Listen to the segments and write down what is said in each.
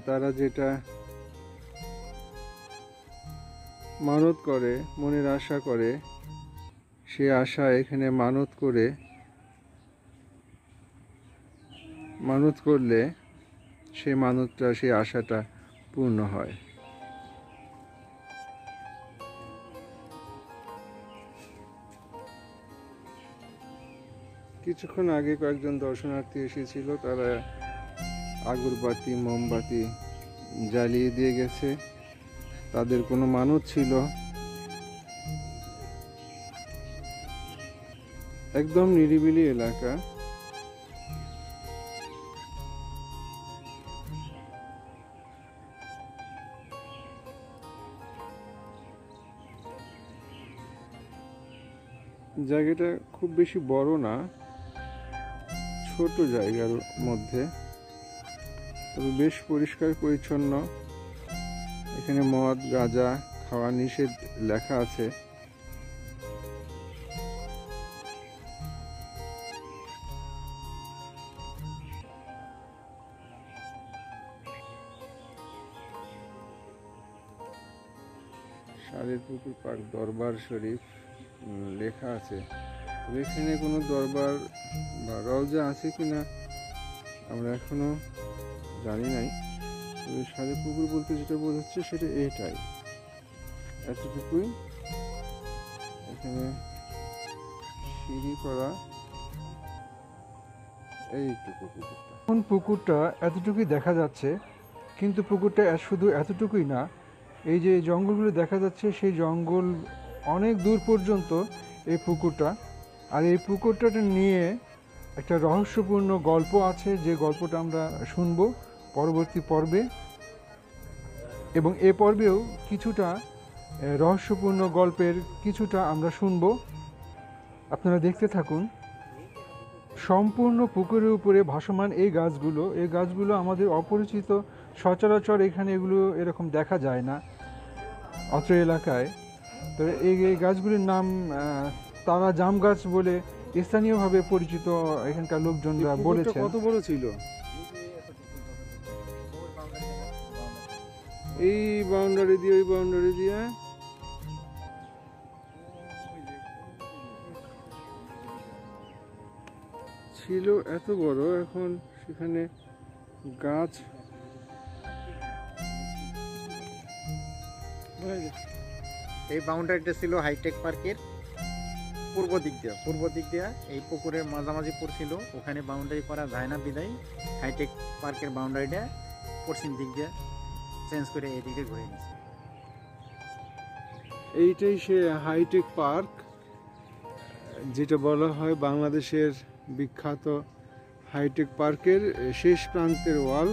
তারা যেটা মানত করে, মনের আশা করে, সে আশা এখানে মানত করলে সেই মানতটা, সেই আশাটা পূর্ণ হয়। কিছুক্ষণ আগে কয়েকজন দর্শনার্থী এসেছিল, তারা আগরবাতি মোমবাতি জ্বালিয়ে দিয়ে গেছে। তাদের কোনো মানত ছিল। একদম নিরিবিলি এলাকা। জায়গাটা খুব বেশি বড় না, ছোট জায়গার মধ্যে, তবে বেশ পরিষ্কার পরিচ্ছন্ন। এখানে মদ গাঁজা খাওয়া নিষেধ লেখা আছে। শারের পুকুর পার্ক দরবার শরীফ লেখা আছে। তবে এখানে কোনো দরবার বা রওজা আছে কিনা আমরা এখনো জানি নাই। তবে শারের পুকুর বলতে যেটা বোঝাচ্ছে সেটা এটাই, এতটুকুই। এখানে সিঁড়ি করা, এইটুকু পুকুরটা। এখন পুকুরটা এতটুকুই দেখা যাচ্ছে, কিন্তু পুকুরটা শুধু এতটুকুই না। এই যে জঙ্গলগুলো দেখা যাচ্ছে, সেই জঙ্গল অনেক দূর পর্যন্ত এই পুকুরটা। আর এই পুকুরটা নিয়ে একটা রহস্যপূর্ণ গল্প আছে, যে গল্পটা আমরা শুনব পরবর্তী পর্বে। এবং এ পর্বেও কিছুটা রহস্যপূর্ণ গল্পের কিছুটা আমরা শুনব। আপনারা দেখতে থাকুন। সম্পূর্ণ পুকুরের উপরে ভাসমান এই গাছগুলো আমাদের অপরিচিত, সচরাচর এখানে এগুলো এরকম দেখা যায় না অত্র এলাকায়। তো এই গাছগুলির নাম তারা জাম গাছ বলে স্থানীয়ভাবে পরিচিত এখানকার লোকজনরা বলেছে। কত বড় ছিল এই বাউন্ডারি দিয়ে, ওই বাউন্ডারি দিয়ে ছিল এত বড়। এখন সেখানে গাছ, এই বাউন্ডারিটা ছিল হাইটেক পার্কের পূর্ব দিক দিয়ে এই পুকুরের মাঝামাঝি পড়ছিল। ওখানে বাউন্ডারি করা যায় না বিদায় হাইটেক পার্কের বাউন্ডারিটা পশ্চিম দিক দিয়ে চেঞ্জ করে এই দিকে ঘুরে নিয়েছে। এইটাই সে হাইটেক পার্ক, যেটা বলা হয় বাংলাদেশের বিখ্যাত হাইটেক পার্কের শেষ প্রান্তের ওয়াল,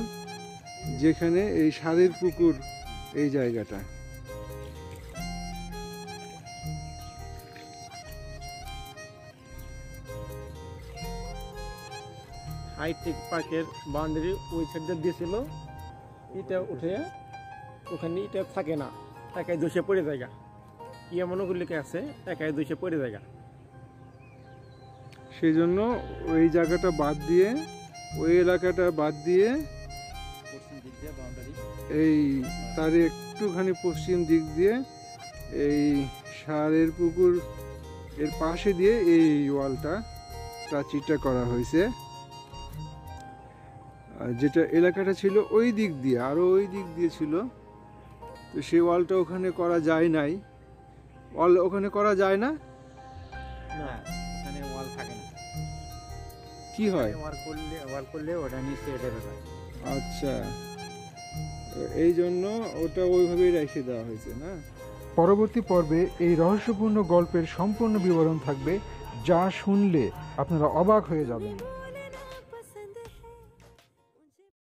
যেখানে এই শারের পুকুর, এই জায়গাটা। হাইটেক পার্কের বাউন্ডারি ওই সাইডে দিয়েছিল, এটা উঠে ওখানে এটা থাকে না, একাই দোষে পড়ে জায়গা, কি এমন গুলিকে আছে একাই দোষে পড়ে জায়গা। সেই জন্য ওই জায়গাটা বাদ দিয়ে, ওই এলাকাটা বাদ দিয়ে এই তার একটুখানি পশ্চিম দিক দিয়ে এই শারের পুকুর এর পাশে দিয়ে এই ওয়ালটা, প্রাচীরটা করা হয়েছে। যেটা এলাকাটা ছিল ওই দিক দিয়ে, আরো ওই দিক দিয়ে ছিল, তো সেই ওয়ালটা ওখানে করা যায় নাই। ওয়াল ওখানে করা যায় না, ওখানে ওয়াল থাকে না। কি হয় ওয়াল করলে ওটা নিচে ঢেকে যায়। আচ্ছা, এই জন্য ওটা ওইভাবেই রেখে দেওয়া হয়েছে না। পরবর্তী পর্বে এই রহস্যপূর্ণ গল্পের সম্পূর্ণ বিবরণ থাকবে, যা শুনলে আপনারা অবাক হয়ে যাবেন।